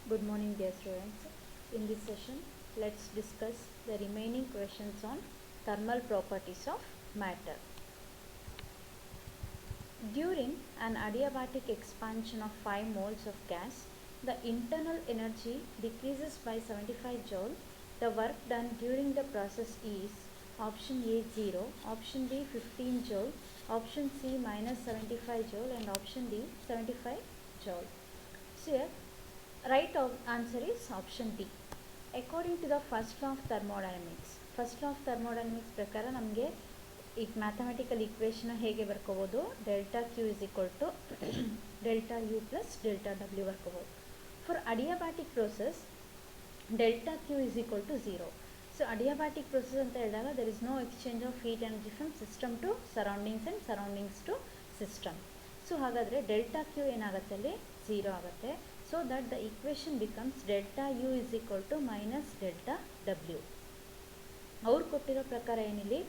Good morning, dear students. In this session, let's discuss the remaining questions on thermal properties of matter. During an adiabatic expansion of 5 moles of gas, the internal energy decreases by 75 joule. The work done during the process is option A 0, option B 15 joule, option C minus 75 joule, and option D 75 joule. So here, right answer is option D. According to the first law of thermodynamics, ಪ್ರಕಾರ ನಮಗೆ ಈ mathematical equation ಹೇಗೆ ಬರ್ಕೋಬೋದು, delta Q is equal to delta U plus delta W ಬರ್ಕೋಬೋದು. For adiabatic process delta Q is equal to 0. So adiabatic process ಅಂತ ಹೇಳಿದಾಗ there is no exchange of heat energy from system to surroundings and surroundings to system. So ಹಾಗಾದರೆ delta Q ಏನಾಗುತ್ತೆ ಅಲ್ಲಿ 0 ಆಗುತ್ತೆ. So that the equation becomes delta U is equal to minus delta W. ಅವ್ರು ಕೊಟ್ಟಿರೋ ಪ್ರಕಾರ ಏನಿಲ್ಲಿ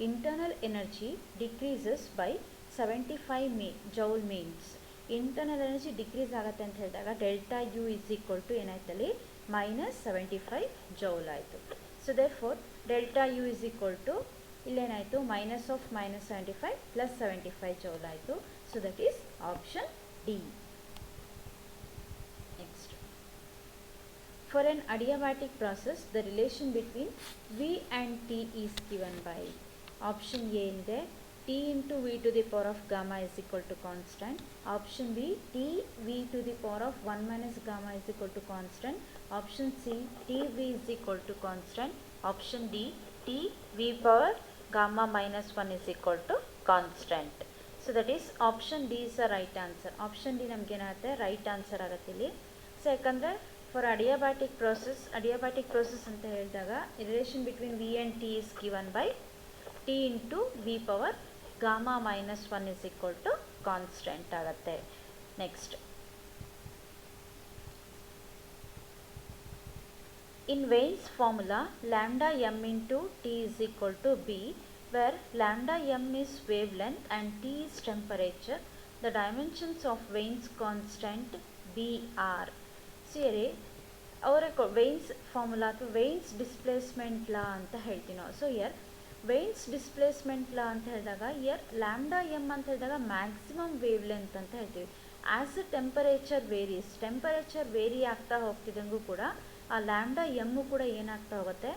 internal energy decreases by 75 joule means internal energy decrease ಆಗುತ್ತೆ ಅಂತ ಹೇಳಿದಾಗ delta U is equal to ಏನಾಯ್ತಲ್ಲಿ ಮೈನಸ್ 75 ಜೌಲ್ ಆಯಿತು. So therefore delta U is equal to ಇಲ್ಲೇನಾಯಿತು minus of minus 75 plus 75 joule ಆಯಿತು. So that is option D. For an adiabatic process, the relation between V and T is given by option A in there T into V to the power of gamma is equal to constant. Option B T V to the power of 1 minus gamma is equal to constant. Option C T V is equal to constant. Option D T V power gamma minus 1 is equal to constant. So that is option D is the right answer. Option D ನಮಗೆ ಏನಾಗುತ್ತೆ right answer ಆಗುತ್ತೆ ಇಲ್ಲಿ. So ಯಾಕಂದರೆ for adiabatic process ಅಂತ ಹೇಳಿದಾಗ relation between V and T is given by T into V power gamma minus 1 is equal to constant ಆಗುತ್ತೆ. Next, in Wien's formula lambda M into T is equal to B where lambda M is wavelength and T is temperature, the dimensions of Wien's constant B are. ಸೇರಿ ಅವರ Wien's formula ಅಥವಾ Wien's displacement law ಅಂತ ಹೇಳ್ತೀವಿ ನಾವು. So here Wien's displacement law ಅಂತ ಹೇಳಿದಾಗ year lambda M ಅಂತ ಹೇಳಿದಾಗ ಮ್ಯಾಕ್ಸಿಮಮ್ ವೇವ್ ಲೆಂತ್ ಅಂತ ಹೇಳ್ತೀವಿ. ಆ್ಯಸ್ ಅ ಟೆಂಪರೇಚರ್ ವೇರಿ ಆಗ್ತಾ ಹೋಗ್ತಿದ್ದಂಗೂ ಕೂಡ ಆ ಲ್ಯಾಂಡಾ ಎಮ್ಮು ಕೂಡ ಏನಾಗ್ತಾ ಹೋಗುತ್ತೆ,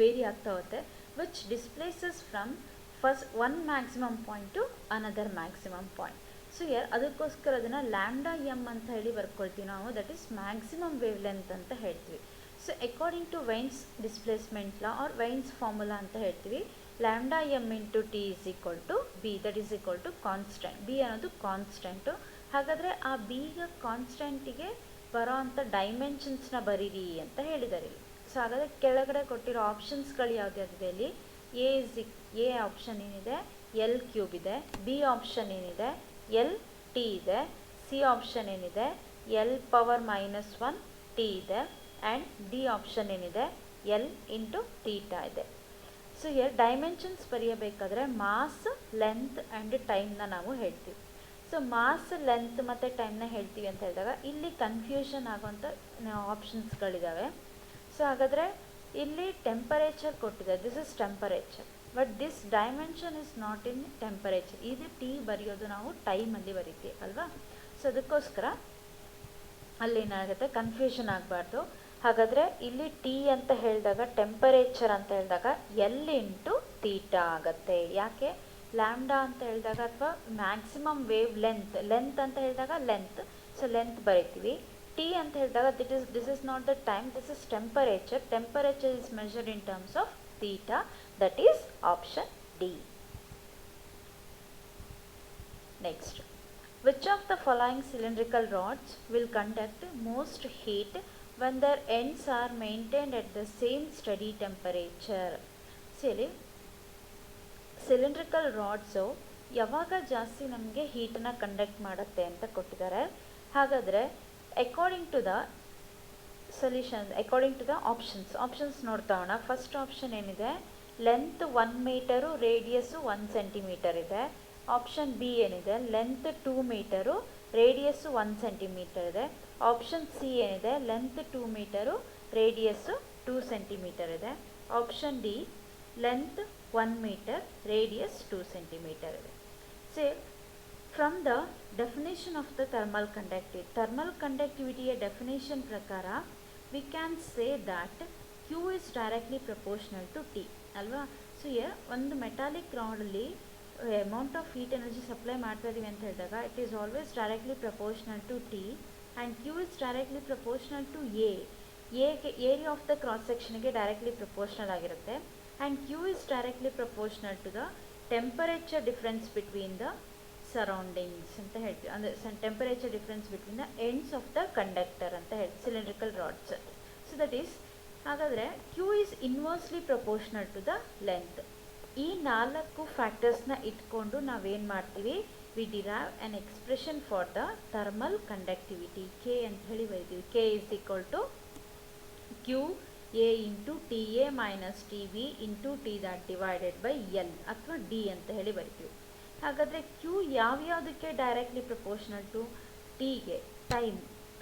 ವೇರಿ ಆಗ್ತಾ ಹೋಗುತ್ತೆ, which displaces from first one maximum point to another maximum point. So here ಅದಕ್ಕೋಸ್ಕರ ಅದನ್ನು ಲ್ಯಾಂಡಾ ಎಮ್ ಅಂತ ಹೇಳಿ ಬರ್ಕೊಳ್ತೀವಿ ನಾವು. That is maximum wave length ಅಂತ ಹೇಳ್ತೀವಿ. So according to Wien's displacement law or Wien's formula ಅಂತ ಹೇಳ್ತೀವಿ, lambda M into T is equal to B, that is equal to constant. B ಅನ್ನೋದು ಕಾನ್ಸ್ಟೆಂಟು. ಹಾಗಾದರೆ ಆ ಬಿಗ ಕಾನ್ಸ್ಟೆಂಟಿಗೆ ಬರೋ ಅಂಥ ಡೈಮೆನ್ಷನ್ಸ್ನ ಬರೀರಿ ಅಂತ ಹೇಳಿದ್ದಾರೆ ಇಲ್ಲಿ. ಸೊ ಹಾಗಾದರೆ ಕೆಳಗಡೆ ಕೊಟ್ಟಿರೋ ಆಪ್ಷನ್ಸ್ಗಳು ಯಾವುದ್ಯಾವುದಿದೆ ಇಲ್ಲಿ, ಎ ಆಪ್ಷನ್ ಏನಿದೆ ಎಲ್ ಕ್ಯೂಬ್ ಇದೆ, ಬಿ ಆಪ್ಷನ್ ಏನಿದೆ ಎಲ್ ಟಿ ಇದೆ, ಸಿ ಆಪ್ಷನ್ ಏನಿದೆ ಎಲ್ ಪವರ್ ಮೈನಸ್ 1 ಟಿ ಇದೆ, ಆ್ಯಂಡ್ ಡಿ ಆಪ್ಷನ್ ಏನಿದೆ ಎಲ್ ಇಂಟು ಟೀಟಾ ಇದೆ. ಸೊ ಹಿಯರ್ ಡೈಮೆನ್ಷನ್ಸ್ ಬರೆಯಬೇಕಾದ್ರೆ ಮಾಸ್, ಲೆಂತ್ ಆ್ಯಂಡ್ ಟೈಮ್ನ ನಾವು ಹೇಳ್ತೀವಿ. ಸೊ ಮಾಸ್, ಲೆಂತ್ ಮತ್ತು ಟೈಮ್ನ ಹೇಳ್ತೀವಿ ಅಂತ ಹೇಳಿದಾಗ ಇಲ್ಲಿ ಕನ್ಫ್ಯೂಷನ್ ಆಗೋಂಥ ಆಪ್ಷನ್ಸ್ಗಳಿದ್ದಾವೆ. ಸೊ ಹಾಗಾದರೆ ಇಲ್ಲಿ ಟೆಂಪರೇಚರ್ ಕೊಟ್ಟಿದೆ, this is temperature, but this dimension is not in temperature. ಇದು ಟಿ ಬರೆಯೋದು ನಾವು ಟೈಮಲ್ಲಿ ಬರಿತೀವಿ ಅಲ್ವಾ. ಸೊ ಅದಕ್ಕೋಸ್ಕರ ಅಲ್ಲೇನಾಗುತ್ತೆ ಕನ್ಫ್ಯೂಷನ್ ಆಗಬಾರ್ದು. ಹಾಗಾದರೆ ಇಲ್ಲಿ ಟಿ ಅಂತ ಹೇಳಿದಾಗ ಟೆಂಪರೇಚರ್ ಅಂತ ಹೇಳಿದಾಗ ಎಲ್ ಇಂಟು ತೀಟಾ ಆಗುತ್ತೆ. ಯಾಕೆ ಲ್ಯಾಂಡಾ ಅಂತ ಹೇಳಿದಾಗ ಅಥವಾ ಮ್ಯಾಕ್ಸಿಮಮ್ ವೇವ್ ಲೆಂತ್ ಅಂತ ಹೇಳಿದಾಗ ಲೆಂತ್, ಸೊ ಲೆಂತ್ ಬರಿತೀವಿ. ಟಿ ಅಂತ ಹೇಳಿದಾಗ this is not the time, this is temperature is measured in terms of theta, that is option D. Next, which of the following cylindrical rods will conduct most heat when their ends are maintained at the same steady temperature? See, cylindrical rods ಯಾವಾಗ ಜಾಸ್ತಿ ನಮಗೆ ಹೀಟನ್ನು conduct ಮಾಡುತ್ತೆ ಅಂತ ಕೊಟ್ಟಿದ್ದಾರೆ. ಹಾಗಾದರೆ according to the solution, according to the options ನೋಡ್ತಾ ಹೋಗೋಣ. First option ಏನಿದೆ ಲೆಂತ್ 1 ಮೀಟರು, ರೇಡಿಯಸ್ಸು 1 ಸೆಂಟಿಮೀಟರ್ ಇದೆ. ಆಪ್ಷನ್ ಬಿ ಏನಿದೆ ಲೆಂತ್ 2 ಮೀಟರು, ರೇಡಿಯಸ್ಸು 1 ಸೆಂಟಿಮೀಟರ್ ಇದೆ. ಆಪ್ಷನ್ ಸಿ ಏನಿದೆ, ಲೆಂತ್ 2 ಮೀಟರು, ರೇಡಿಯಸ್ಸು 2 ಸೆಂಟಿಮೀಟರ್ ಇದೆ. Option D, length 1 metre, radius 2 centimetre ಇದೆ. So from the definition of the thermal ಕಂಡಕ್ಟಿವಿಟಿಯ definition ಪ್ರಕಾರ we can say that Q is directly proportional to T ಅಲ್ವಾ. So ಒಂದು metallic ರಾಡಲ್ಲಿ amount of heat energy supply ಮಾಡ್ತಾ ಇದೀವಿ ಅಂತ ಹೇಳಿದಾಗ it is always directly proportional to T and Q is directly proportional to ಎಗೆ area of the cross ಸೆಕ್ಷನ್ಗೆ directly proportional ಆಗಿರುತ್ತೆ. And Q is directly proportional to the temperature difference between the surroundings ಅಂತ ಹೇಳ್ತೀವಿ. ಅಂದರೆ temperature difference between the ends of the conductor ಅಂತ ಹೇಳ್ತೀವಿ, cylindrical rods. So that is, ಹಾಗಾದರೆ Q is inversely proportional to the length. ಈ 4 ಫ್ಯಾಕ್ಟರ್ಸ್ನ ಇಟ್ಕೊಂಡು ನಾವೇನು ಮಾಡ್ತೀವಿ, we derive an expression for the thermal conductivity, K ಅಂತ ಹೇಳಿ ಬರೀತೀವಿ. K is equal to Q A into T A minus T B into T dot divided by L ಅಥವಾ D ಅಂತ ಹೇಳಿ ಬರಿತೀವಿ. ಹಾಗಾದರೆ ಕ್ಯೂ ಯಾವ್ಯಾವುದಕ್ಕೆ ಡೈರೆಕ್ಟ್ಲಿ ಪ್ರಪೋರ್ಷನಲ್ ಟು, ಟಿಗೆ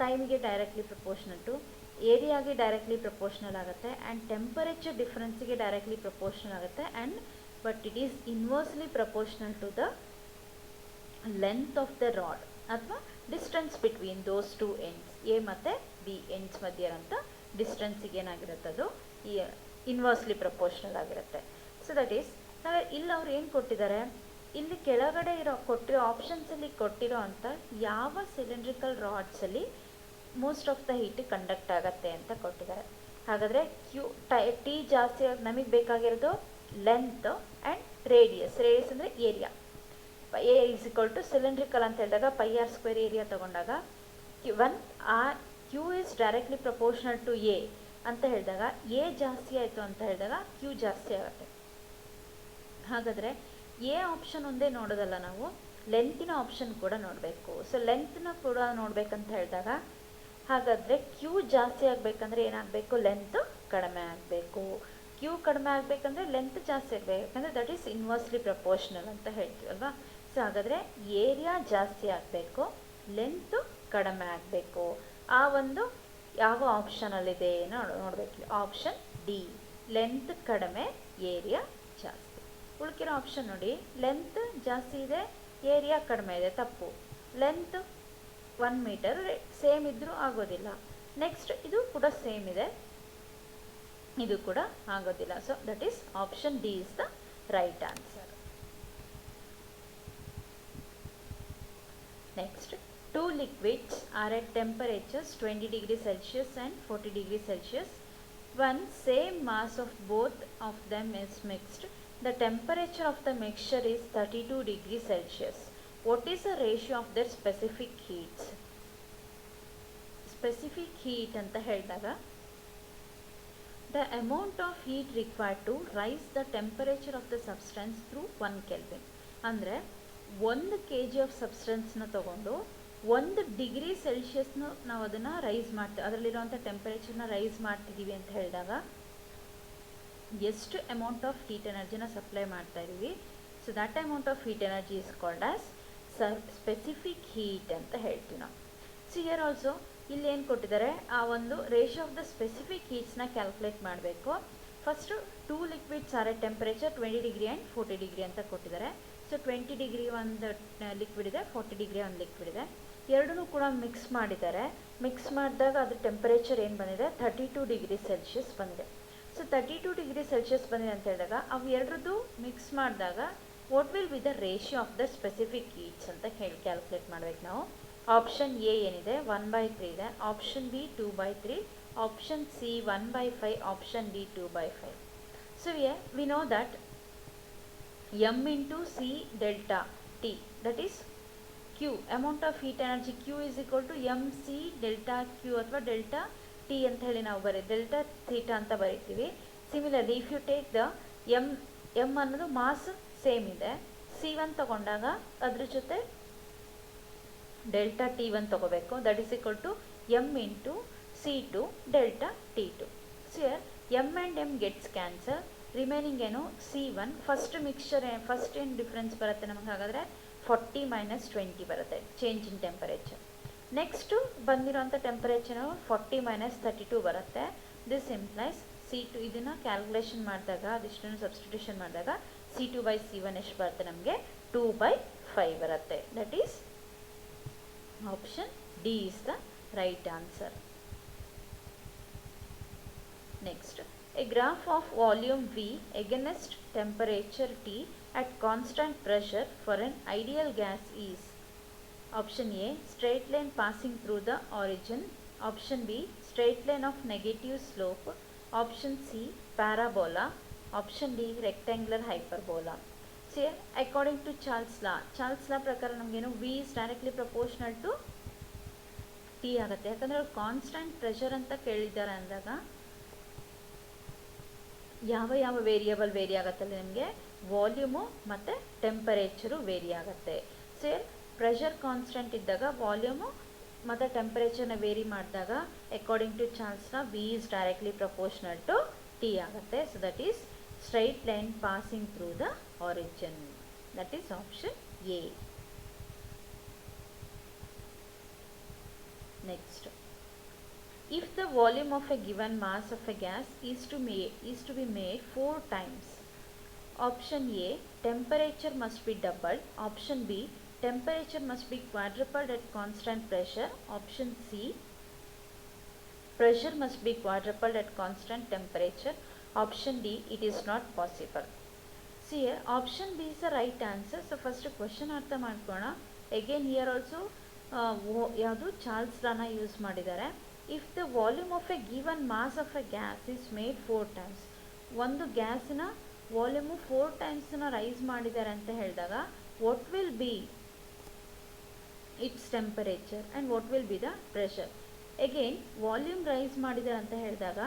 ಟೈಮ್ಗೆ ಡೈರೆಕ್ಟ್ಲಿ ಪ್ರಪೋರ್ಷನಲ್ ಟು, ಏರಿಯಾಗೆ ಡೈರೆಕ್ಟ್ಲಿ ಪ್ರಪೋರ್ಷನಲ್ ಆಗುತ್ತೆ, ಆ್ಯಂಡ್ ಟೆಂಪರೇಚರ್ ಡಿಫ್ರೆನ್ಸ್ಗೆ ಡೈರೆಕ್ಟ್ಲಿ ಪ್ರಪೋರ್ಷನಲ್ ಆಗುತ್ತೆ, and but it is inversely proportional to the length of the rod ಅಥವಾ distance between those 2 ends, A ಮತ್ತು ಬಿ ಎಂಡ್ಸ್ ಮಧ್ಯೆ ಇರೋಂಥ ಡಿಸ್ಟೆನ್ಸಿಗೆ ಏನಾಗಿರುತ್ತೆ, ಅದು ಇನ್ವರ್ಸ್ಲಿ ಪ್ರಪೋರ್ಷನಲ್ ಆಗಿರುತ್ತೆ. ಸೊ ದಟ್ ಈಸ್, ಇಲ್ಲಿ ಅವ್ರು ಏನು ಕೊಟ್ಟಿದ್ದಾರೆ, ಇಲ್ಲಿ ಕೆಳಗಡೆ ಕೊಟ್ಟಿರೋ ಆಪ್ಷನ್ಸಲ್ಲಿ ಕೊಟ್ಟಿರೋ ಅಂಥ ಯಾವ ಸಿಲಿಂಡ್ರಿಕಲ್ ರಾಡ್ಸಲ್ಲಿ most of the heat conduct ಆಗುತ್ತೆ ಅಂತ ಕೊಟ್ಟಿದ್ದಾರೆ. ಹಾಗಾದರೆ ಟಿ ಜಾಸ್ತಿ ನಮಗೆ ಬೇಕಾಗಿರೋದು ಲೆಂತ್ ಆ್ಯಂಡ್ ರೇಡಿಯಸ್ ಅಂದರೆ area. A is equal to cylindrical ಅಂತ ಹೇಳಿದಾಗ ಪೈ ಆರ್ ಸ್ಕ್ವೇರ್ ಏರಿಯಾ ತೊಗೊಂಡಾಗ Q is directly proportional to A ಅಂತ ಹೇಳಿದಾಗ ಎ ಜಾಸ್ತಿ ಆಯಿತು ಅಂತ ಹೇಳಿದಾಗ ಕ್ಯೂ ಜಾಸ್ತಿ ಆಗುತ್ತೆ. ಹಾಗಾದರೆ ಎ ಆಪ್ಷನ್ ಒಂದೇ ನೋಡೋದಲ್ಲ, ನಾವು ಲೆಂತಿನ ಆಪ್ಷನ್ ಕೂಡ ನೋಡಬೇಕು. ಸೊ ಲೆಂತ್ನ ಕೂಡ ನೋಡಬೇಕಂತ ಹೇಳಿದಾಗ ಹಾಗಾದರೆ ಕ್ಯೂ ಜಾಸ್ತಿ ಆಗಬೇಕಂದ್ರೆ ಏನಾಗಬೇಕು, ಲೆಂತ್ ಕಡಿಮೆ ಆಗಬೇಕು. ಕ್ಯೂ ಕಡಿಮೆ ಆಗಬೇಕಂದ್ರೆ ಲೆಂತ್ ಜಾಸ್ತಿ ಆಗಬೇಕು, ಯಾಕಂದರೆ ದಟ್ ಈಸ್ ಇನ್ವರ್ಸ್ಲಿ ಪ್ರಪೋರ್ಷನಲ್ ಅಂತ ಹೇಳ್ತೀವಲ್ವಾ. ಸೊ ಹಾಗಾದರೆ ಏರಿಯಾ ಜಾಸ್ತಿ ಆಗಬೇಕು, ಲೆಂತು ಕಡಿಮೆ ಆಗಬೇಕು. ಆ ಒಂದು ಯಾವ ಆಪ್ಷನಲ್ಲಿದೆ ನೋಡಬೇಕು. ಆಪ್ಷನ್ ಡಿ, ಲೆಂತ್ ಕಡಿಮೆ ಏರಿಯಾ ಜಾಸ್ತಿ. ಉಳ್ಕಿರೋ ಆಪ್ಷನ್ ನೋಡಿ, ಲೆಂತ್ ಜಾಸ್ತಿ ಇದೆ, ಏರಿಯಾ ಕಡಿಮೆ ಇದೆ, ತಪ್ಪು. ಲೆಂತ್ 1 ಮೀಟರ್ ಸೇಮ್ ಇದ್ದರೂ ಆಗೋದಿಲ್ಲ. ನೆಕ್ಸ್ಟ್ ಇದು ಕೂಡ ಸೇಮ್ ಇದೆ, ಇದು ಕೂಡ ಆಗೋದಿಲ್ಲ. So that is option D is the right answer. Next, 2 liquids are at temperatures 20 degrees Celsius and 40 degrees Celsius. When same mass of both of them is mixed, the temperature of the mixture is 32 degrees Celsius. What is the ratio of their specific heats? Specific heat anta helidaga, the amount of heat required to rise the temperature of the substance through 1 Kelvin. ಅಂದರೆ 1 kg of ಸಬ್ಸ್ಟೆನ್ಸ್ನ ತೊಗೊಂಡು 1 degree ಸೆಲ್ಸಿಯಸ್ನ ನಾವು ಅದನ್ನು rice ಮಾಡ್ತೀವಿ, ಅದರಲ್ಲಿರುವಂಥ ಟೆಂಪರೇಚರ್ನ rice ಮಾಡ್ತಿದ್ದೀವಿ ಅಂತ ಹೇಳಿದಾಗ ಎಷ್ಟು amount of heat ಎನರ್ಜಿನ supply ಮಾಡ್ತಾ ಇದ್ದೀವಿ. So that amount of heat energy is called as specific heat ಅಂತ ಹೇಳ್ತೀವಿ ನಾವು. ಸೊ ಹಿಯರ್ ಆಲ್ಸೋ ಇಲ್ಲಿ ಏನು ಕೊಟ್ಟಿದ್ದಾರೆ, ಆ ಒಂದು ರೇಷಿಯೋ ಆಫ್ ದ ಸ್ಪೆಸಿಫಿಕ್ ಹೀಟ್ಸ್ನ ಕ್ಯಾಲ್ಕುಲೇಟ್ ಮಾಡಬೇಕು. First 2 liquids are at temperature 20 degree and 40 degree ಅಂತ ಕೊಟ್ಟಿದ್ದಾರೆ. ಸೊ 20 ಡಿಗ್ರಿ ಒಂದು ಲಿಕ್ವಿಡ್ ಇದೆ, 40 ಡಿಗ್ರಿ ಒಂದು ಲಿಕ್ವಿಡ್ ಇದೆ. ಎರಡನ್ನೂ ಕೂಡ ಮಿಕ್ಸ್ ಮಾಡಿದ್ದಾರೆ. ಮಿಕ್ಸ್ ಮಾಡಿದಾಗ ಅದ್ರ ಟೆಂಪರೇಚರ್ ಏನು ಬಂದಿದೆ, 32 ಡಿಗ್ರಿ ಸೆಲ್ಸಿಯಸ್ ಬಂದಿದೆ. ಸೊ 32 ಡಿಗ್ರಿ ಸೆಲ್ಸಿಯಸ್ ಬಂದಿದೆ ಅಂತ ಹೇಳಿದಾಗ ಅವು ಎರಡರದ್ದು ಮಿಕ್ಸ್ ಮಾಡಿದಾಗ what will be the ratio of the specific heats ಅಂತ ಹೇಳಿ ಕ್ಯಾಲ್ಕುಲೇಟ್ ಮಾಡಬೇಕು ನಾವು. ಆಪ್ಷನ್ ಎ ಏನಿದೆ 1/3 ಇದೆ, option B 2/3, option C 1/5, option D 2/5. So we know that m into c delta t, that is q, amount of heat energy q is equal to mc delta q ಅಥವಾ delta t ಅಂತ ಹೇಳಿ ನಾವು delta theta ಅಂತ ಬರೀತೀವಿ. Similarly if you take the m ಅನ್ನೋದು mass same ಇದೆ, c1 ತಗೊಂಡಾಗ ಅದ್ರ ಜೊತೆ ಡೆಲ್ಟಾ t1 ತಗೋಬೇಕು, that is equal to m into c2 delta t2. So m and m gets cancel, remaining ಏನು c1. ಫಸ್ಟ್ ಮಿಕ್ಸ್ಚರ್ ಫಸ್ಟ್ ಏನು difference ಬರುತ್ತೆ ನಮಗೆ, ಹಾಗಾದರೆ 40 - 20 ಬರುತ್ತೆ ಚೇಂಜ್ ಇನ್ ಟೆಂಪರೇಚರ್. ನೆಕ್ಸ್ಟು ಬಂದಿರೋಂಥ ಟೆಂಪರೇಚರ್ 40 - 32 ಬರುತ್ತೆ. ದಿಸ್ ಇಂಪ್ಲೈಸ್ C2 ಇದನ್ನು ಕ್ಯಾಲ್ಕುಲೇಷನ್ ಮಾಡಿದಾಗ ಅದಿಷ್ಟನ್ನು ಸಬ್ಸ್ಟಿಟ್ಯೂಷನ್ ಮಾಡಿದಾಗ C2/C1 ಎಷ್ಟು ಬರುತ್ತೆ ನಮಗೆ 2/5 ಬರುತ್ತೆ. That is option D is the right answer. Next, a graph of volume V against temperature T at constant pressure for an ideal gas is option A straight line passing through the origin, option B straight line of negative slope, option C parabola, option D rectangular hyperbola. So here, according to Charles law ಪ್ರಕಾರ ನಮಗೇನು V is directly proportional to T ಆಗುತ್ತೆ. ಯಾಕಂದರೆ ಅವ್ರು constant pressure ಅಂತ ಕೇಳಿದ್ದಾರೆ ಅಂದಾಗ ಯಾವ variable very ಆಗುತ್ತಲ್ಲ ನಿಮಗೆ ವಾಲ್ಯೂಮು ಮತ್ತು ಟೆಂಪರೇಚರು ವೇರಿ ಆಗುತ್ತೆ. ಸೊ ಪ್ರೆಷರ್ ಕಾನ್ಸ್ಟೆಂಟ್ ಇದ್ದಾಗ ವಾಲ್ಯೂಮು ಮತ್ತು ಟೆಂಪರೇಚರ್ನ ವೇರಿ ಮಾಡಿದಾಗ according to Charles law V is directly proportional to T ಆಗುತ್ತೆ. So that is straight line passing through the origin. That is option A. Next, if the volume of a given mass of a gas is to be made 4 times, option A temperature must be doubled, option B temperature must be quadrupled at constant pressure, option C pressure must be quadrupled at constant temperature, option D it is not possible. See here, option B is the right answer. So first question ಅರ್ಥ ಮಾಡ್ಕೋಣ. again here also ಯಾವುದು Charles ಲಾನ use ಮಾಡಿದ್ದಾರೆ. if the volume of a given mass of a gas is made 4 times, ಒಂದು ಗ್ಯಾಸಿನ volume 4 ಟೈಮ್ಸ್ನ rice ಮಾಡಿದ್ದಾರೆ ಅಂತ ಹೇಳಿದಾಗ what will be its temperature and what will be the pressure. again volume rise ಮಾಡಿದ್ದಾರೆ ಅಂತ ಹೇಳಿದಾಗ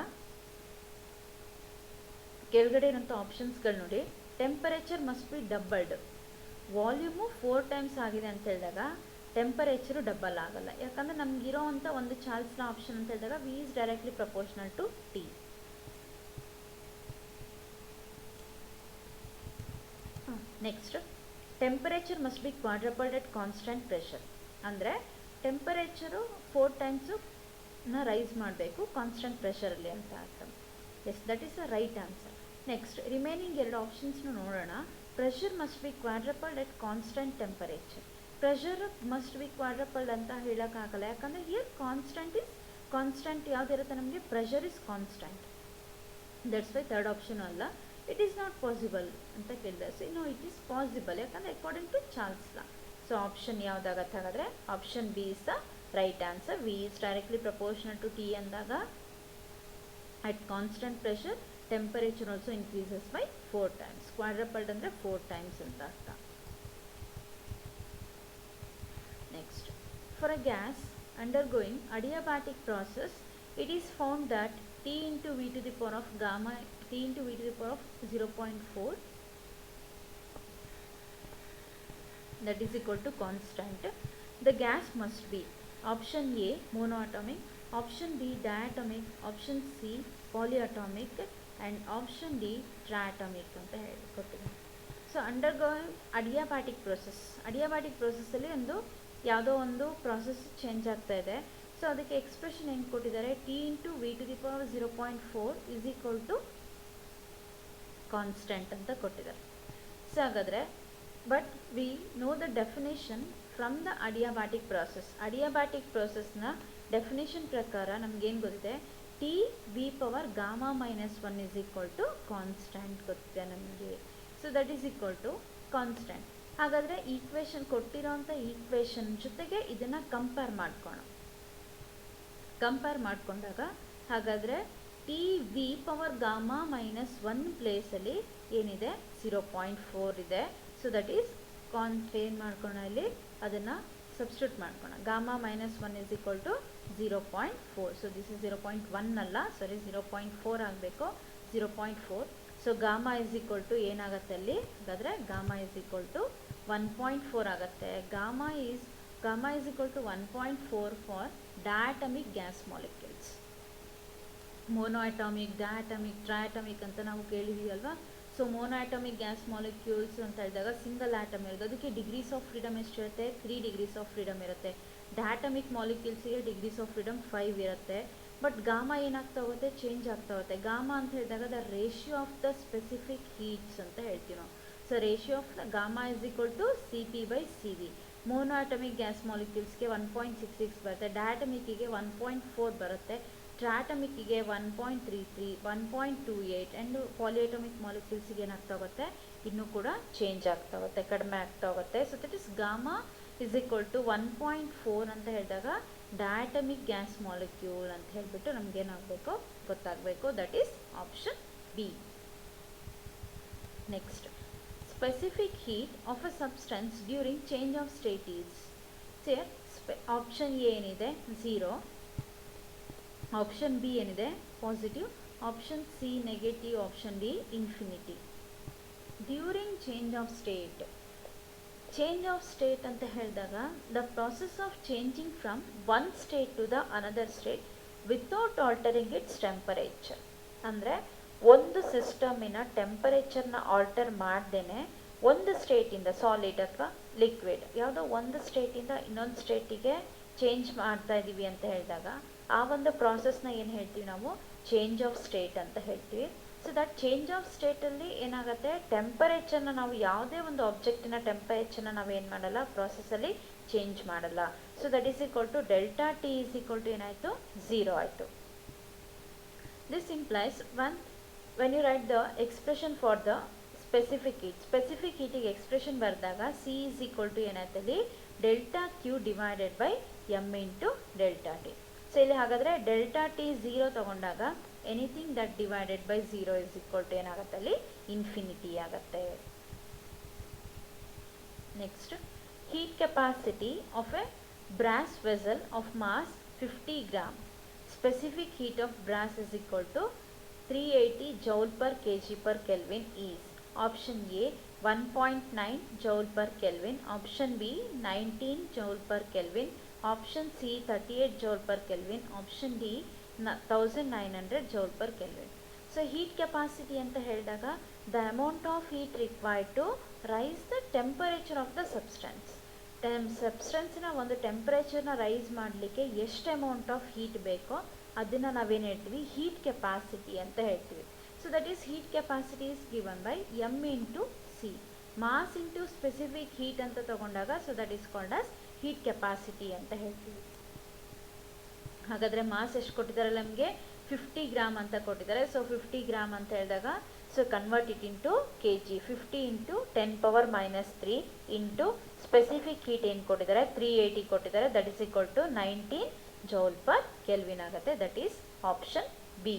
ಕೆಳಗಡೆ ಇರೋಂಥ ಆಪ್ಷನ್ಸ್ಗಳು ನೋಡಿ. Temperature must be doubled. Volume 4 times ಆಗಿದೆ ಅಂತ ಹೇಳಿದಾಗ ಟೆಂಪರೇಚರು ಡಬಲ್ ಆಗಲ್ಲ. ಯಾಕಂದರೆ ನಮಗಿರೋ ಅಂಥ ಒಂದು ಚಾರ್ಲ್ಸ್ ಲಾ ಆಪ್ಷನ್ ಅಂತ ಹೇಳಿದಾಗ V is directly proportional to T. Next, temperature must be quadrupled at constant pressure. ಅಂದರೆ ಟೆಂಪರೇಚರು 4 ಟೈಮ್ಸು ರೈಸ್ ಮಾಡಬೇಕು ಕಾನ್ಸ್ಟೆಂಟ್ ಪ್ರೆಷರಲ್ಲಿ ಅಂತ ಅರ್ಥ. Yes, that is the right answer. Next, remaining 2 ಆಪ್ಷನ್ಸ್ನು ನೋಡೋಣ. Pressure must be quadrupled at constant temperature. Pressure must be quadrupled ಅಂತ ಹೇಳೋಕ್ಕಾಗಲ್ಲ. ಯಾಕಂದರೆ ಹಿಯರ್ ಕಾನ್ಸ್ಟೆಂಟ್ ಯಾವುದಿರುತ್ತೆ ನಮಗೆ pressure is constant. That's why third option ಅಲ್ಲ. ಇಟ್ ಈಸ್ ನಾಟ್ ಪಾಸಿಬಲ್ ಅಂತ ಕೇಳಿದೆ. So no, it is possible. ಯಾಕಂದರೆ according to Charles law. So option ಯಾವುದಾಗತ್ತೆ ಹಾಗಾದರೆ option B is the right answer. V is directly proportional to T ಅಂದಾಗ at constant pressure temperature also increases by 4 times. Quadrupled ಅಂದರೆ 4 times ಅಂತ ಅರ್ಥ. Next, for a gas undergoing adiabatic process, it is found that T into V to the power of gamma T into V to the power of 0.4 that is equal to constant. The gas must be option A monoatomic, option B diatomic, option C polyatomic and option D triatomic ಅಂತ ಹೇಳಿಕೊಟ್ಟಿದ್ದಾರೆ. So undergoing ಅಡಿಯಾಬ್ಯಾಟಿಕ್ ಪ್ರೋಸೆಸ್ಸಲ್ಲಿ ಯಾವುದೋ ಒಂದು process change ಆಗ್ತಾ ಇದೆ. So ಅದಕ್ಕೆ expression ಏನು ಕೊಟ್ಟಿದ್ದಾರೆ, T into V to the power 0.4 is equal to constant ಅಂತ ಕೊಟ್ಟಿದ್ದಾರೆ. ಸೊ ಹಾಗಾದರೆ but we know the definition from the adiabatic ಪ್ರೋಸೆಸ್ನ ಡೆಫಿನೇಷನ್ ಪ್ರಕಾರ ನಮಗೇನು ಗೊತ್ತಿದೆ, T V power gamma -1 is equal to constant ಗೊತ್ತಿದೆ ನಮಗೆ. So that is equal to constant. ಹಾಗಾದರೆ ಈಕ್ವೇಷನ್ ಕೊಟ್ಟಿರೋಂಥ ಈಕ್ವೇಷನ್ ಜೊತೆಗೆ ಇದನ್ನು ಕಂಪೇರ್ ಮಾಡಿಕೊಂಡಾಗ ಹಾಗಾದರೆ ಟಿ ವಿ ಪವರ್ ಗಾಮಾ -1 ಪ್ಲೇಸಲ್ಲಿ ಏನಿದೆ 0.4 ಇದೆ. ಸೊ ದಟ್ ಈಸ್ ಏನು ಮಾಡ್ಕೋಣ, ಇಲ್ಲಿ ಅದನ್ನು ಸಬ್ಸ್ಟಿಟ್ಯೂಟ್ ಮಾಡ್ಕೋಣ. Gamma -1 is equal to 0.4. So this is 0.1 ಅಲ್ಲ, ಸಾರಿ 0.4 ಆಗಬೇಕು. 0.4. So gamma is equal to ಏನಾಗುತ್ತೆ ಅಲ್ಲಿ, ಹಾಗಾದರೆ ಗಾಮಾ ಇಸ್ ಈಕ್ವಲ್ ಟು 1.4 ಆಗುತ್ತೆ. Gamma is equal to 1.4 for diatomic gas molecules. Monoatomic, diatomic, triatomic ಅಂತ ನಾವು ಕೇಳಿದೀವಲ್ವಾ. ಸೊ ಮೋನೋಅಟಾಮಿಕ್ ಗ್ಯಾಸ್ ಮಾಲಿಕ್ಯೂಲ್ಸ್ ಅಂತ ಹೇಳಿದಾಗ ಸಿಂಗಲ್ ಆಟಮ್ ಇರೋದು, ಅದಕ್ಕೆ ಡಿಗ್ರೀಸ್ ಆಫ್ ಫ್ರೀಡಮ್ ಎಷ್ಟಿರುತ್ತೆ, 3 ಡಿಗ್ರೀಸ್ ಆಫ್ ಫ್ರೀಡಮ್ ಇರುತ್ತೆ. ಡಯಾಟಮಿಕ್ ಮಾಲಿಕ್ಯೂಲ್ಸ್ಗೆ ಡಿಗ್ರೀಸ್ ಆಫ್ ಫ್ರೀಡಮ್ 5 ಇರುತ್ತೆ. ಬಟ್ ಗಾಮಾ ಏನಾಗ್ತಾ ಹೋಗುತ್ತೆ, ಚೇಂಜ್ ಆಗ್ತಾ ಹೋಗುತ್ತೆ. ಗಾಮಾ ಅಂತ ಹೇಳಿದಾಗ the ratio of the specific heats ಅಂತ ಹೇಳ್ತೀವಿ ನಾವು. So ratio of gamma is equal to CP/CV. Monoatomic gas ಮಾಲಿಕ್ಯೂಲ್ಸ್ಗೆ 1.66 ಬರುತ್ತೆ, ಡಯಾಟಮಿಕ್ಕಿಗೆ 1.4 ಬರುತ್ತೆ, ಟ್ರಾಟಮಿಕ್ಕಿಗೆ 1.33, 1.28 ಆ್ಯಂಡ್ ಪಾಲಿಯಟಮಿಕ್ ಮಾಲಿಕ್ಯೂಲ್ಸ್ಗೆ ಏನಾಗ್ತಾ ಹೋಗುತ್ತೆ, ಇನ್ನೂ ಕೂಡ ಚೇಂಜ್ ಆಗ್ತಾ ಹೋಗುತ್ತೆ, ಕಡಿಮೆ ಆಗ್ತಾ ಹೋಗುತ್ತೆ. So that is gamma is equal to 1.4 ಅಂತ ಹೇಳಿದಾಗ ಡಯಾಟಮಿಕ್ ಗ್ಯಾಸ್ ಮಾಲಿಕ್ಯೂಲ್ ಅಂತ ಹೇಳಿಬಿಟ್ಟು ನಮಗೇನಾಗಬೇಕು, ಗೊತ್ತಾಗಬೇಕು. That is option B. Next, specific heat of a substance during change of state is. So option A ಏನಿದೆ 0, ಆಪ್ಷನ್ ಬಿ ಏನಿದೆ positive, option C negative, option D infinity. During change of state, change of state ಅಂತ ಹೇಳಿದಾಗ the process of changing from one state to the another state without altering its temperature. ಅಂದರೆ ಒಂದು ಸಿಸ್ಟಮಿನ ಟೆಂಪರೇಚರ್ನ alter ಮಾಡ್ದೇನೆ ಒಂದು ಸ್ಟೇಟಿಂದ solid ಅಥವಾ liquid ಯಾವುದೋ ಒಂದು ಸ್ಟೇಟಿಂದ ಇನ್ನೊಂದು ಸ್ಟೇಟಿಗೆ ಚೇಂಜ್ ಮಾಡ್ತಾ ಇದ್ದೀವಿ ಅಂತ ಹೇಳಿದಾಗ ಆ ಒಂದು ಪ್ರಾಸೆಸ್ನ ಏನು ಹೇಳ್ತೀವಿ ನಾವು, ಚೇಂಜ್ ಆಫ್ ಸ್ಟೇಟ್ ಅಂತ ಹೇಳ್ತೀವಿ. ಸೊ ದಟ್ ಚೇಂಜ್ ಆಫ್ ಸ್ಟೇಟಲ್ಲಿ ಏನಾಗುತ್ತೆ, ಟೆಂಪರೇಚರ್ನ ನಾವು ಯಾವುದೇ ಒಂದು ಆಬ್ಜೆಕ್ಟಿನ ಟೆಂಪರೇಚರ್ನ ನಾವೇನು ಮಾಡಲ್ಲ, ಪ್ರಾಸೆಸಲ್ಲಿ ಚೇಂಜ್ ಮಾಡಲ್ಲ. So that is equal to delta T is equal to ಏನಾಯಿತು, 0 ಆಯಿತು. This implies when you write the expression for the specific heat, specific heating expression ಬರೆದಾಗ C is equal to ಏನಾಯ್ತಲ್ಲಿ delta Q divided by M into delta T. So ಇಲ್ಲಿ ಹಾಗಾದರೆ delta T 0 ತಗೊಂಡಾಗ anything that divided by 0 is equal to ಏನಾಗುತ್ತೆ ಅಲ್ಲಿ infinity ಆಗುತ್ತೆ. Next, heat capacity of a brass vessel of mass 50 gram. Specific heat of brass is equal to 380 joule per kg per Kelvin is. Option A 1.9 joule per Kelvin, option B 19 joule per Kelvin, option C 38 joule per Kelvin, option D 1900 joule per Kelvin. So heat capacity ಅಂತ ಹೇಳಿದಾಗ the amount of heat required to rise the temperature of the substance. ಸಬ್ಸ್ಟೆನ್ಸಿನ ಒಂದು ಟೆಂಪರೇಚರ್ನ rice ಮಾಡಲಿಕ್ಕೆ ಎಷ್ಟು amount of heat ಬೇಕೋ ಅದನ್ನು ನಾವೇನು ಹೇಳ್ತೀವಿ, heat capacity ಅಂತ ಹೇಳ್ತೀವಿ. So that is heat capacity is given by M into C, mass into specific heat ಅಂತ ತಗೊಂಡಾಗ so that is called as heat capacity ಅಂತ ಹೇಳ್ತೀವಿ. ಹಾಗಾದರೆ ಮಾಸ್ ಎಷ್ಟು ಕೊಟ್ಟಿದ್ದಾರೆ ನಮಗೆ, 50 ಗ್ರಾಮ್ ಅಂತ ಕೊಟ್ಟಿದ್ದಾರೆ. ಸೊ 50 ಗ್ರಾಮ್ ಅಂತ ಹೇಳಿದಾಗ so convert it into K G, 50 into 10⁻³ into specific heat ಏನು ಕೊಟ್ಟಿದ್ದಾರೆ 380 ಕೊಟ್ಟಿದ್ದಾರೆ, that is equal to 19 joule per kelvin ಆಗುತ್ತೆ. That is option B.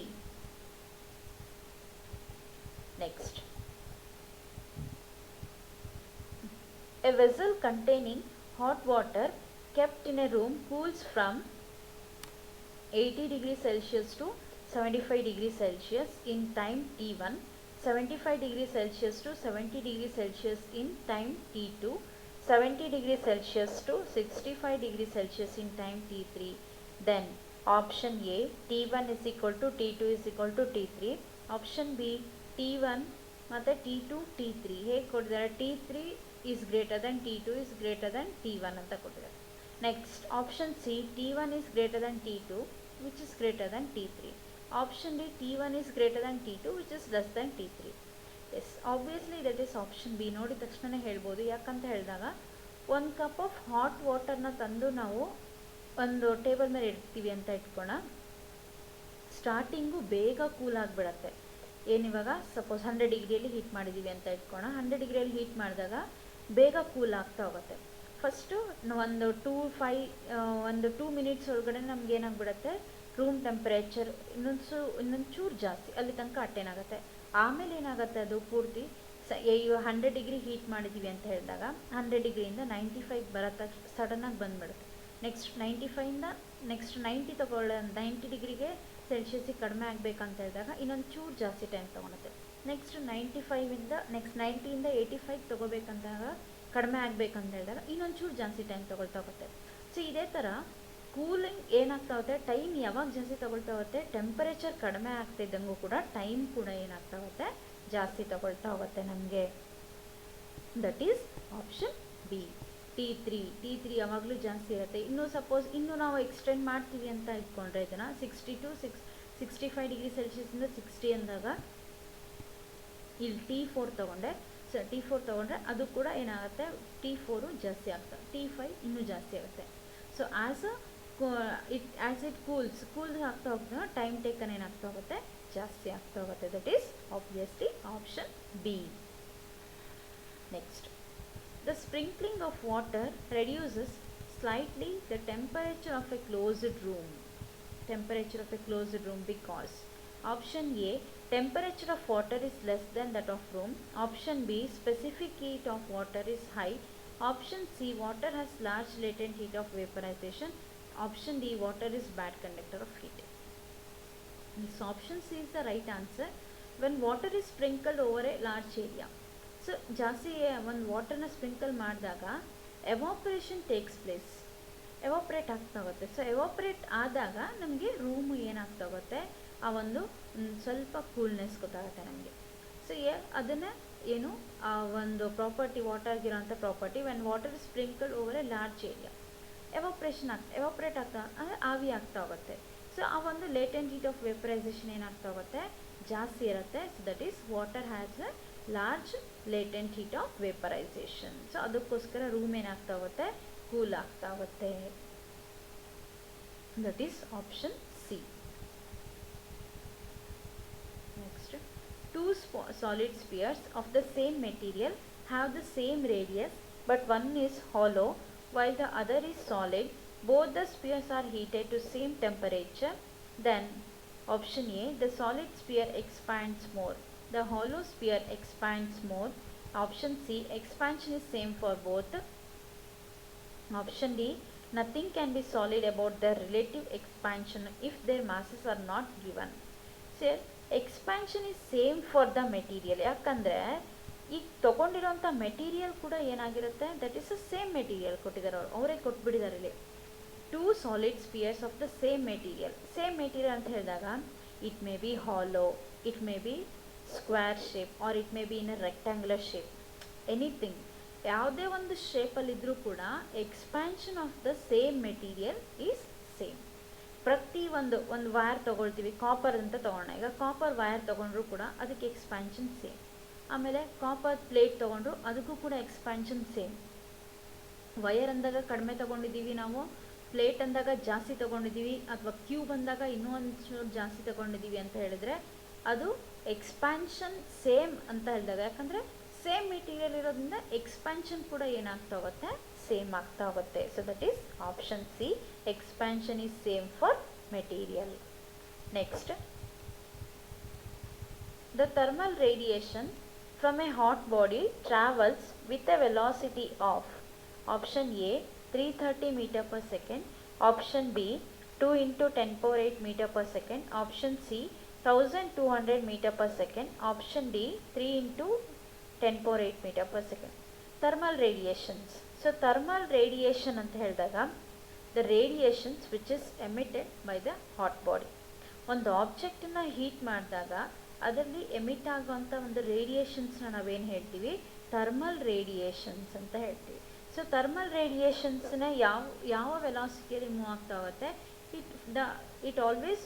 Next, a vessel containing hot water kept in a room cools from 80 degrees Celsius to 75 degrees Celsius in time T1, 75 degrees Celsius to 70 degrees Celsius in time T2, 70 degrees Celsius to 65 degrees Celsius in time T3. Then option A T1 is equal to T2 is equal to T3, option B T1 ಮತ್ತು T2 T3 ಹೇಗೆ ಕೊಟ್ಟಿದ್ದಾರೆ, T3 is greater than T2 is greater than T1 ಅಂತ ಕೊಟ್ಟಿದ್ದಾರೆ. Next option C T1 is greater than T2 which is greater than T3. Option D T1 is greater than T2 which is less than T3. Yes, obviously that is option B. ನೋಡಿದ ತಕ್ಷಣ ಹೇಳ್ಬೋದು, ಯಾಕಂತ ಹೇಳಿದಾಗ ಒಂದು cup of hot ವಾಟರ್ನ ತಂದು ನಾವು ಒಂದು table ಮೇಲೆ ಇಡ್ತೀವಿ ಅಂತ ಇಟ್ಕೋಣ, ಸ್ಟಾರ್ಟಿಂಗು ಬೇಗ ಕೂಲ್ ಆಗಿಬಿಡತ್ತೆ. ಏನಿವಾಗ ಸಪೋಸ್ 100 ಡಿಗ್ರಿಯಲ್ಲಿ ಹೀಟ್ ಮಾಡಿದ್ದೀವಿ ಅಂತ ಇಟ್ಕೋಣ, 100 ಡಿಗ್ರಿಯಲ್ಲಿ ಹೀಟ್ ಮಾಡಿದಾಗ ಬೇಗ ಕೂಲ್ ಆಗ್ತಾ ಹೋಗುತ್ತೆ. ಫಸ್ಟು ಒಂದು 2 ಮಿನಿಟ್ಸ್ ಒಳಗಡೆ ನಮ್ಗೆ ಏನಾಗ್ಬಿಡುತ್ತೆ, ರೂಮ್ ಟೆಂಪ್ರೇಚರ್ ಇನ್ನೊಂಚೂರು ಜಾಸ್ತಿ ಅಲ್ಲಿ ತನಕ ಅಟೇನ್ ಆಗುತ್ತೆ. ಆಮೇಲೆ ಏನಾಗುತ್ತೆ, ಅದು ಪೂರ್ತಿ 100 ಡಿಗ್ರಿ ಹೀಟ್ ಮಾಡಿದ್ದೀವಿ ಅಂತ ಹೇಳಿದಾಗ 100 ಡಿಗ್ರಿಯಿಂದ 95 ಬರೋ ಸಡನ್ನಾಗಿ ಬಂದುಬಿಡುತ್ತೆ. ನೆಕ್ಸ್ಟ್ 95ಇಂದ ನೆಕ್ಸ್ಟ್ 90 ತಗೊಳ್ಳೋ 90 ಡಿಗ್ರಿಗೆ ಸೆಲ್ಸಿಯಸ್ಸಿಗೆ ಕಡಿಮೆ ಆಗಬೇಕಂತ ಹೇಳಿದಾಗ ಇನ್ನೊಂಚೂರು ಜಾಸ್ತಿ ಟೈಮ್ ತೊಗೊಳುತ್ತೆ. ನೆಕ್ಸ್ಟ್ 95ಇಂದ ನೆಕ್ಸ್ಟ್ 90ಇಂದ 85 ತೊಗೋಬೇಕಂದಾಗ ಕಡಿಮೆ ಆಗಬೇಕಂತ ಹೇಳಿದಾಗ ಇನ್ನೊಂಚೂರು ಜಾಸ್ತಿ ಟೈಮ್ ತೊಗೊಳ್ತಾ ಹೋಗುತ್ತೆ. ಸೊ ಇದೇ ಥರ ಕೂಲಿಂಗ್ ಏನಾಗ್ತಾ ಹೋಗುತ್ತೆ, ಟೈಮ್ ಯಾವಾಗ ಜಾಸ್ತಿ ತೊಗೊಳ್ತಾ ಹೋಗುತ್ತೆ, ಟೆಂಪರೇಚರ್ ಕಡಿಮೆ ಆಗ್ತಿದ್ದಂಗೂ ಕೂಡ ಟೈಮ್ ಕೂಡ ಏನಾಗ್ತಾ ಹೋಗುತ್ತೆ, ಜಾಸ್ತಿ ತೊಗೊಳ್ತಾ ಹೋಗುತ್ತೆ ನಮಗೆ. That is option B. T three ಯಾವಾಗಲೂ ಜಾಸ್ತಿ ಇರುತ್ತೆ. ಇನ್ನು ಸಪೋಸ್ ಇನ್ನು ನಾವು ಎಕ್ಸ್ಟೆಂಡ್ ಮಾಡ್ತೀವಿ ಅಂತ ಇಟ್ಕೊಂಡ್ರೆ ಇದನ್ನು 65 ಡಿಗ್ರಿ ಸೆಲ್ಸಿಯಸ್ಸಿಂದ 60 ಅಂದಾಗ ಇಲ್ಲಿ T4 ತೊಗೊಂಡ್ರೆ ಅದು ಕೂಡ ಏನಾಗುತ್ತೆ, T4 ಜಾಸ್ತಿ ಆಗ್ತದೆ, T5 ಇನ್ನೂ ಜಾಸ್ತಿ ಆಗುತ್ತೆ. ಸೊ ಆ್ಯಸ್ ಇಟ್ ಕೂಲ್ಸ್ ಆಗ್ತಾ ಹೋಗ್ತಾ ಟೈಮ್ ಟೇಕನ್ ಏನಾಗ್ತಾ ಹೋಗುತ್ತೆ, ಜಾಸ್ತಿ ಆಗ್ತಾ ಹೋಗುತ್ತೆ. That is obviously option B. Next, the sprinkling of water reduces slightly the temperature of a closed room because option A, temperature of water is less than that of room. Option B, specific heat of water is high. Option C, water has large latent heat of vaporization. Option D, water is bad conductor of heat. This option C is the right answer. When water is sprinkled over a large area, so ಜಾಸ್ತಿ ಒಂದು ವಾಟರ್ನ sprinkle ಮಾಡಿದಾಗ evaporation takes place, evaporate ಆಗ್ತಾ ಹೋಗುತ್ತೆ. So evaporate ಆದಾಗ ನಮಗೆ room ಏನಾಗ್ತಾ ಹೋಗುತ್ತೆ, ಆ ಒಂದು ಸ್ವಲ್ಪ ಕೂಲ್ನೆಸ್ ಗೊತ್ತಾಗುತ್ತೆ ನಮಗೆ. ಸೊ ಅದನ್ನು ಏನು ಆ ಒಂದು ಪ್ರಾಪರ್ಟಿ, ವಾಟರ್ಗಿರೋಂಥ property, when water sprinkle over a large area, evaporate ಆಗ್ತಾ ಅಂದರೆ ಆವಿ ಆಗ್ತಾ ಹೋಗುತ್ತೆ. ಸೊ ಆ ಒಂದು ಲೇಟೆಂಟ್ ಹೀಟ್ ಆಫ್ ವೇಪರೈಸೇಷನ್ ಏನಾಗ್ತಾ ಹೋಗುತ್ತೆ, ಜಾಸ್ತಿ ಇರುತ್ತೆ. So that is water has a large latent heat of vaporization. So ಅದಕ್ಕೋಸ್ಕರ ರೂಮ್ ಏನಾಗ್ತಾ ಹೋಗುತ್ತೆ, ಕೂಲ್ ಆಗ್ತಾ ಹೋಗುತ್ತೆ. That is option C. Next, two solid spheres of the same material have the same radius but one is hollow while the other is solid. Both the spheres are heated to same temperature. Then option A, the solid sphere expands more, the hollow sphere expands more. Option C, expansion is same for both. Option D, nothing can be solid about their relative expansion if their masses are not given. So expansion is same for the material. ಯಾಕಂದರೆ ಈಗ ತೊಗೊಂಡಿರೋಂಥ material ಕೂಡ ಏನಾಗಿರುತ್ತೆ, that is a same material ಕೊಟ್ಟಿದ್ದಾರೆ, ಅವರೇ ಕೊಟ್ಬಿಟ್ಟಿದ್ದಾರೆ ಇಲ್ಲಿ. Two solid spheres of the same material ಅಂತ ಹೇಳಿದಾಗ it may be hollow, it may be square shape, or it may be in a rectangular shape, anything, ಯಾವುದೇ ಒಂದು ಶೇಪಲ್ಲಿದ್ದರೂ ಕೂಡ expansion of the same material is same. ಪ್ರತಿ ಒಂದು wire ತೊಗೊಳ್ತೀವಿ, copper ಅಂತ ತೊಗೊಳ್ಳೋಣ. ಈಗ ಕಾಪರ್ ವೈರ್ ತೊಗೊಂಡ್ರೂ ಕೂಡ ಅದಕ್ಕೆ ಎಕ್ಸ್ಪ್ಯಾನ್ಷನ್ ಸೇಮ್. ಆಮೇಲೆ ಕಾಪರ್ ಪ್ಲೇಟ್ ತೊಗೊಂಡ್ರು ಅದಕ್ಕೂ ಕೂಡ ಎಕ್ಸ್ಪ್ಯಾನ್ಷನ್ ಸೇಮ್. ವಯರ್ ಅಂದಾಗ ಕಡಿಮೆ ತೊಗೊಂಡಿದ್ದೀವಿ ನಾವು, ಪ್ಲೇಟ್ ಅಂದಾಗ ಜಾಸ್ತಿ ತೊಗೊಂಡಿದ್ದೀವಿ, ಅಥವಾ ಕ್ಯೂಬ್ ಅಂದಾಗ ಇನ್ನೂ ಒಂದು ಜಾಸ್ತಿ ತೊಗೊಂಡಿದ್ದೀವಿ ಅಂತ ಹೇಳಿದ್ರೆ ಅದು ಎಕ್ಸ್ಪ್ಯಾನ್ಷನ್ ಸೇಮ್ ಅಂತ ಹೇಳಿದಾಗ, ಯಾಕಂದರೆ ಸೇಮ್ ಮೆಟೀರಿಯಲ್ ಇರೋದ್ರಿಂದ ಎಕ್ಸ್ಪ್ಯಾನ್ಷನ್ ಕೂಡ ಏನಾಗ್ತಾ ಹೋಗುತ್ತೆ, ಸೇಮ್ ಆಗ್ತಾ ಹೋಗುತ್ತೆ. So that is option C, expansion is same for material. Next, the thermal radiation from a hot body travels with a velocity of option A 330 meter per second, option B 2 into 10 power 8 meter per second, option C 1200 meter per second, option D 3 into 10 power 8 meter per second. Thermal radiations. So thermal radiation ಅಂತ ಹೇಳಿದಾಗ the radiations which is emitted by the hot body. ಒಂದು ಆಬ್ಜೆಕ್ಟನ್ನು heat ಮಾಡಿದಾಗ ಅದರಲ್ಲಿ emit ಆಗುವಂಥ ಒಂದು ರೇಡಿಯೇಷನ್ಸ್ನ ನಾವೇನು ಹೇಳ್ತೀವಿ, thermal radiations ಅಂತ ಹೇಳ್ತೀವಿ. ಸೊ ಥರ್ಮಲ್ ರೇಡಿಯೇಷನ್ಸ್ನ ಯಾವ ವೆಲಾಸಿಟಿಯಲ್ಲಿ ಮೂವ್ ಆಗ್ತಾ ಹೋಗುತ್ತೆ, it always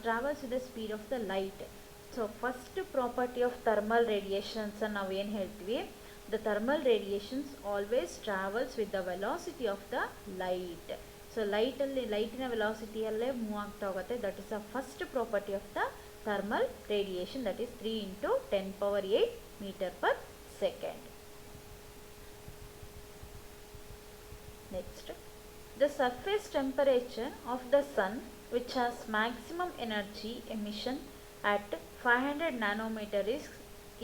travels with the speed of the light. So first property of thermal ರೇಡಿಯೇಷನ್ಸನ್ನು ನಾವು ಏನು ಹೇಳ್ತೀವಿ, the thermal radiations always travels with the velocity of the light. So ಲೈಟಿನ ವೆಲಾಸಿಟಿಯಲ್ಲೇ ಮೂವ್ ಆಗ್ತಾ ಹೋಗುತ್ತೆ. That is the first property of the thermal radiation, that is 3 into 10 power 8 meter per second. Next, the surface temperature of the sun which has maximum energy emission at 500 nanometer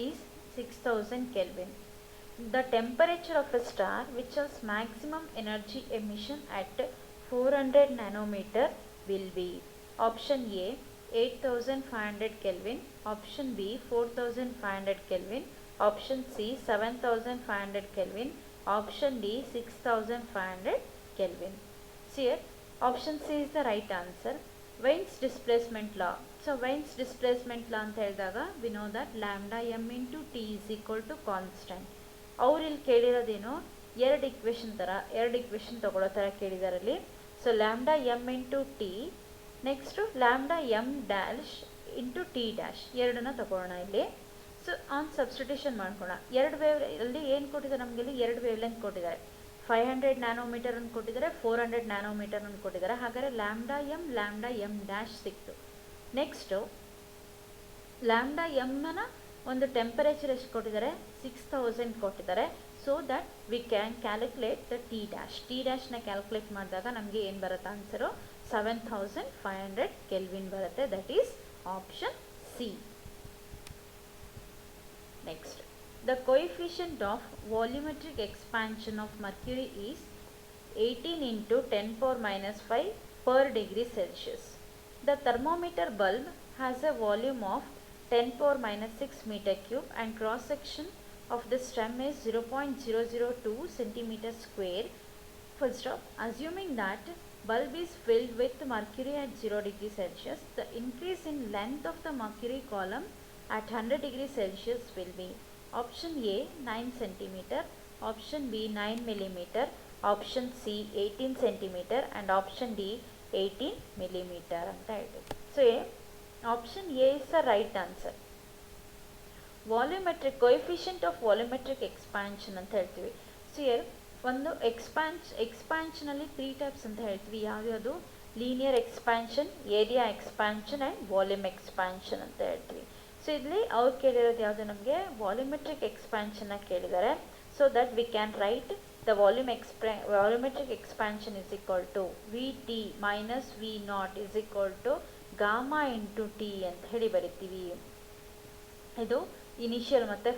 is 6000 Kelvin. The temperature of a star which has maximum energy emission at 400 nanometer will be option A 8500 Kelvin, option B 4500 Kelvin, option C 7500 Kelvin, option D 6500 Kelvin. So here option C is the right answer. Wien's displacement law. So Wien's displacement law ಅಂತ ಹೇಳಿದಾಗ we know that lambda m into t is equal to constant. ಅವ್ರು ಇಲ್ಲಿ ಕೇಳಿರೋದೇನು, ಎರಡು equation ತಗೊಳ್ಳೋ ಥರ ಕೇಳಿದ್ದಾರೆ ಅಲ್ಲಿ. So lambda M into T, next lambda M dash into T dash ಎರಡನ್ನ ತಗೊಳ್ಳೋಣ ಇಲ್ಲಿ. ಸೊ ಆನ್ ಸಬ್ಸ್ಟಿಟ್ಯೂಷನ್ ಮಾಡ್ಕೊಳ್ಳೋಣ. ಎರಡು ವೇವ್ ಅಲ್ಲಿ ಏನು ಕೊಟ್ಟಿದ್ದಾರೆ ನಮಗೆ, ಇಲ್ಲಿ ಎರಡು ವೇವ್ ಲೆಂತ್ ಕೊಟ್ಟಿದ್ದಾರೆ. 500 ನ್ಯಾನೋಮೀಟರ್ ಅನ್ನು ಕೊಟ್ಟಿದ್ದಾರೆ, 400 ನ್ಯಾನೋಮೀಟರ್ ಅನ್ನು ಕೊಟ್ಟಿದ್ದಾರೆ. ಹಾಗಾದರೆ ಲ್ಯಾಂಬ್ಡಾ ಎಮ್ ಡ್ಯಾಶ್ ಸಿಕ್ತು. ನೆಕ್ಸ್ಟು ಲ್ಯಾಂಬ್ಡಾ ಎಮ್ನ ಒಂದು ಟೆಂಪರೇಚರ್ ಎಷ್ಟು ಕೊಟ್ಟಿದ್ದಾರೆ, 6000 ಕೊಟ್ಟಿದ್ದಾರೆ. So that we can calculate the T ಡ್ಯಾಶ್ನ ಕ್ಯಾಲ್ಕುಲೇಟ್ ಮಾಡಿದಾಗ ನಮಗೆ ಏನು ಬರುತ್ತೆ ಆನ್ಸರು, 7500 ಕೆಲ್ವಿನ್ ಬರುತ್ತೆ. That is option C. Next, the coefficient of volumetric expansion of mercury is 18 into 10 power minus 5 per degree Celsius. The thermometer bulb has a volume of 10 power minus 6 meter cube and cross section of the stem is 0.002 centimeter square. Full stop. Assuming that bulb is filled with mercury at 0 degree Celsius, the increase in length of the mercury column at 100 degree Celsius will be option A 9 cm, option B 9 mm, option C 18 cm and option D 18 mm ಅಂತ ಹೇಳ್ತೀವಿ. So option A is the right answer. Volumetric coefficient of volumetric expansion ಅಂತ ಹೇಳ್ತೀವಿ. So ಒಂದು ಎಕ್ಸ್ಪ್ಯಾನ್ಷನಲ್ಲಿ 3 types ಅಂತ ಹೇಳ್ತೀವಿ. ಯಾವ್ಯಾವುದು, linear expansion, area expansion and volume expansion ಅಂತ ಹೇಳ್ತೀವಿ. ಸೊ ಇಲ್ಲಿ ಅವ್ರು ಕೇಳಿರೋದು ಯಾವುದು, ನಮಗೆ ವಾಲ್ಯೂಮೆಟ್ರಿಕ್ ಎಕ್ಸ್ಪ್ಯಾನ್ಷನ್ನ ಕೇಳಿದ್ದಾರೆ. So that we can write the volumetric expansion is equal to V T minus V naught is equal to gamma into T ಅಂತ ಹೇಳಿ ಬರಿತೀವಿ. ಇದು ಇನಿಷಿಯಲ್ ಮತ್ತು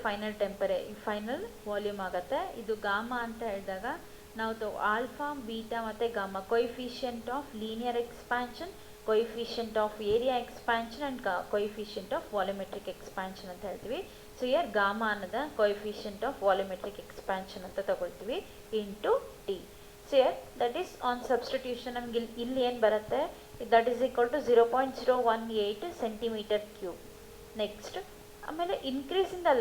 ಫೈನಲ್ ವಾಲ್ಯೂಮ್ ಆಗುತ್ತೆ. ಇದು ಗಾಮಾ ಅಂತ ಹೇಳಿದಾಗ ನಾವು ಆಲ್ಫಾ, ಬೀಟಾ ಮತ್ತು gamma, coefficient of linear expansion, coefficient of area expansion and coefficient of volumetric expansion ಅಂತ ಹೇಳ್ತೀವಿ. ಸೊ ಇಯರ್ ಗಾಮಾ ಅನ್ನೋದ ಕೋಎಫಿಷಿಯಂಟ್ ಆಫ್ ವಾಲ್ಯೂಮೆಟ್ರಿಕ್ ಎಕ್ಸ್ಪ್ಯಾನ್ಷನ್ ಅಂತ ತಗೊಳ್ತೀವಿ into T. So here that is on substitution ನಮಗೆ ಇಲ್ಲಿ ಏನು ಬರುತ್ತೆ, that is equal to 0.018 centimetre cube. Next ಆಮೇಲೆ ಇನ್ಕ್ರೀಸ್ ಇನ್ ದ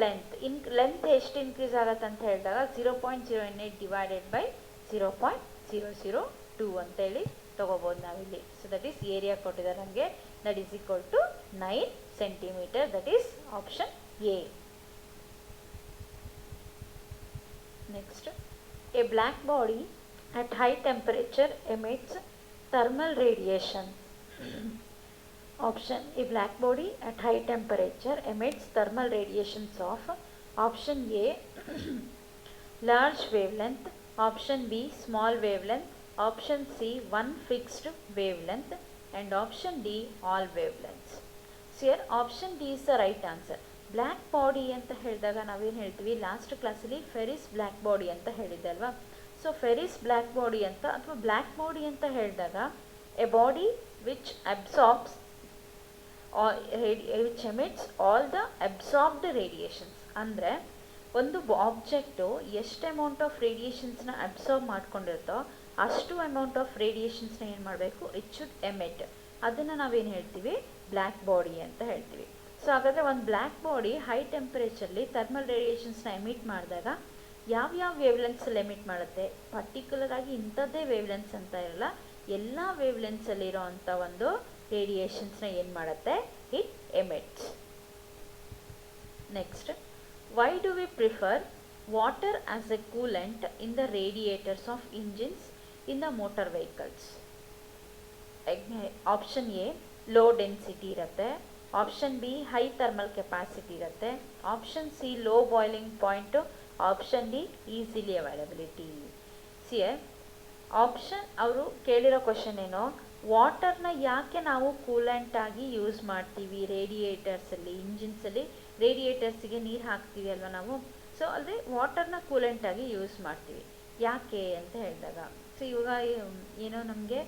ಲೆಂತ್ ಎಷ್ಟು ಇನ್ಕ್ರೀಸ್ ಆಗುತ್ತೆ ಅಂತ ಹೇಳಿದಾಗ 0.018 ಡಿವೈಡೆಡ್ ಬೈ 0.002 ಅಂತೇಳಿ ತಗೋಬೋದು ನಾವಿಲ್ಲಿ. ಸೊ ದಟ್ ಈಸ್ ಏರಿಯಾ ಕೊಟ್ಟಿದ್ದಾರೆ ನಮಗೆ, that is equal to 9 centimetre. That is option A. Next, a black body at high temperature emits thermal radiation. Option, a black body at high temperature emits thermal radiations of option A large wavelength, option B small wavelength, option C one fixed wavelength and option D all wavelengths. So here option D is the right answer. Black body ಅಂತ ಹೇಳಿದಾಗ ನಾವೇನು ಹೇಳ್ತೀವಿ, last ಕ್ಲಾಸಲ್ಲಿ Ferris black body ಅಂತ ಹೇಳಿದ್ದೆ ಅಲ್ವಾ. So Ferris black body ಅಂತ ಅಥವಾ ಬ್ಲ್ಯಾಕ್ ಬಾಡಿ ಅಂತ ಹೇಳಿದಾಗ A body which absorbs which emits all the absorbed radiations. ಅಂದರೆ ಒಂದು ಆಬ್ಜೆಕ್ಟು ಎಷ್ಟು ಅಮೌಂಟ್ ಆಫ್ ರೇಡಿಯೇಷನ್ಸ್ನ ಅಬ್ಸಾರ್ಬ್ ಮಾಡ್ಕೊಂಡಿರುತ್ತೋ ಅಷ್ಟು ಅಮೌಂಟ್ ಆಫ್ ರೇಡಿಯೇಷನ್ಸ್ನ ಏನು ಮಾಡಬೇಕು, ಇಟ್ ಶುಡ್ ಎಮಿಟ್. ಅದನ್ನು ನಾವೇನು ಹೇಳ್ತೀವಿ, ಬ್ಲ್ಯಾಕ್ ಬಾಡಿ ಅಂತ ಹೇಳ್ತೀವಿ. ಸೊ ಹಾಗಾದರೆ ಒಂದು ಬ್ಲ್ಯಾಕ್ ಬಾಡಿ ಹೈ ಟೆಂಪರೇಚರ್ಲಿ ಥರ್ಮಲ್ ರೇಡಿಯೇಷನ್ಸ್ನ ಎಮಿಟ್ ಮಾಡಿದಾಗ ಯಾವ್ಯಾವ ವೇವ್ಲೆನ್ಸಲ್ಲಿ ಎಮಿಟ್ ಮಾಡುತ್ತೆ, ಪರ್ಟಿಕ್ಯುಲರ್ ಆಗಿ ಇಂಥದ್ದೇ ವೇವ್ಲೆನ್ಸ್ ಅಂತ ಇರಲ್ಲ, ಎಲ್ಲ ವೇವ್ಲೆನ್ಸಲ್ಲಿರೋ ಅಂಥ ಒಂದು ರೇಡಿಯೇಷನ್ಸ್ನ ಏನು ಮಾಡುತ್ತೆ, it emits. Next, why do we prefer water as a coolant in the radiators of engines in the motor vehicles? Option A low density ಇರುತ್ತೆ, option B high thermal capacity ಇರುತ್ತೆ, option C low boiling point, option D easily availability. C option ಅವರು ಕೇಳಿರೋ question ಏನು, ವಾಟರ್ನ ಯಾಕೆ ನಾವು ಕೂಲೆಂಟಾಗಿ use ಮಾಡ್ತೀವಿ ರೇಡಿಯೇಟರ್ಸಲ್ಲಿ, ಇಂಜಿನ್ಸಲ್ಲಿ ರೇಡಿಯೇಟರ್ಸಿಗೆ ನೀರು ಹಾಕ್ತೀವಿ ಅಲ್ವಾ ನಾವು. ಸೊ ಅಲ್ಲದೆ ವಾಟರ್ನ ಕೂಲೆಂಟಾಗಿ ಯೂಸ್ ಮಾಡ್ತೀವಿ ಯಾಕೆ ಅಂತ ಹೇಳಿದಾಗ, ಸೊ ಇವಾಗ ಏನೋ ನಮಗೆ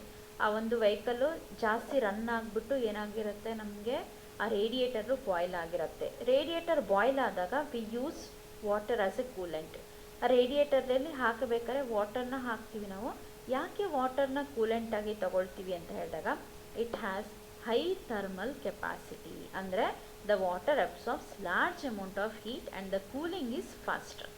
ಆ ಒಂದು ವೆಹಿಕಲ್ಲು ಜಾಸ್ತಿ ರನ್ ಆಗಿಬಿಟ್ಟು ಏನಾಗಿರುತ್ತೆ, ನಮಗೆ ಆ ರೇಡಿಯೇಟರು ಬಾಯ್ಲ್ ಆಗಿರುತ್ತೆ. ರೇಡಿಯೇಟರ್ ಬಾಯ್ಲ್ ಆದಾಗ we use water as a coolant. ಆ ರೇಡಿಯೇಟರ್ನಲ್ಲಿ ಹಾಕಬೇಕಾದ್ರೆ ವಾಟರ್ನ ಹಾಕ್ತೀವಿ ನಾವು. ಯಾಕೆ ವಾಟರ್ನ ಕೂಲೆಂಟಾಗಿ ತಗೊಳ್ತೀವಿ ಅಂತ ಹೇಳಿದಾಗ, it has high thermal capacity. ಅಂದರೆ the water absorbs large amount of heat and the cooling is faster.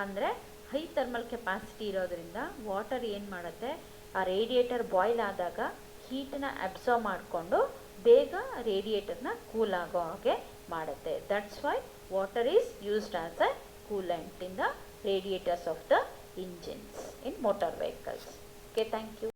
ಅಂದರೆ ಹೈ ಥರ್ಮಲ್ ಕೆಪಾಸಿಟಿ ಇರೋದ್ರಿಂದ ವಾಟರ್ ಏನು ಮಾಡುತ್ತೆ, ಆ ರೇಡಿಯೇಟರ್ ಬಾಯ್ಲ್ ಆದಾಗ ಹೀಟನ್ನ ಅಬ್ಸಾರ್ವ್ ಮಾಡಿಕೊಂಡು ಬೇಗ ರೇಡಿಯೇಟರ್ನ ಕೂಲ್ ಆಗೋ ಹಾಗೆ ಮಾಡುತ್ತೆ. That's why water is used as a coolant in the radiators of the engines in motor vehicles. Okay, thank you.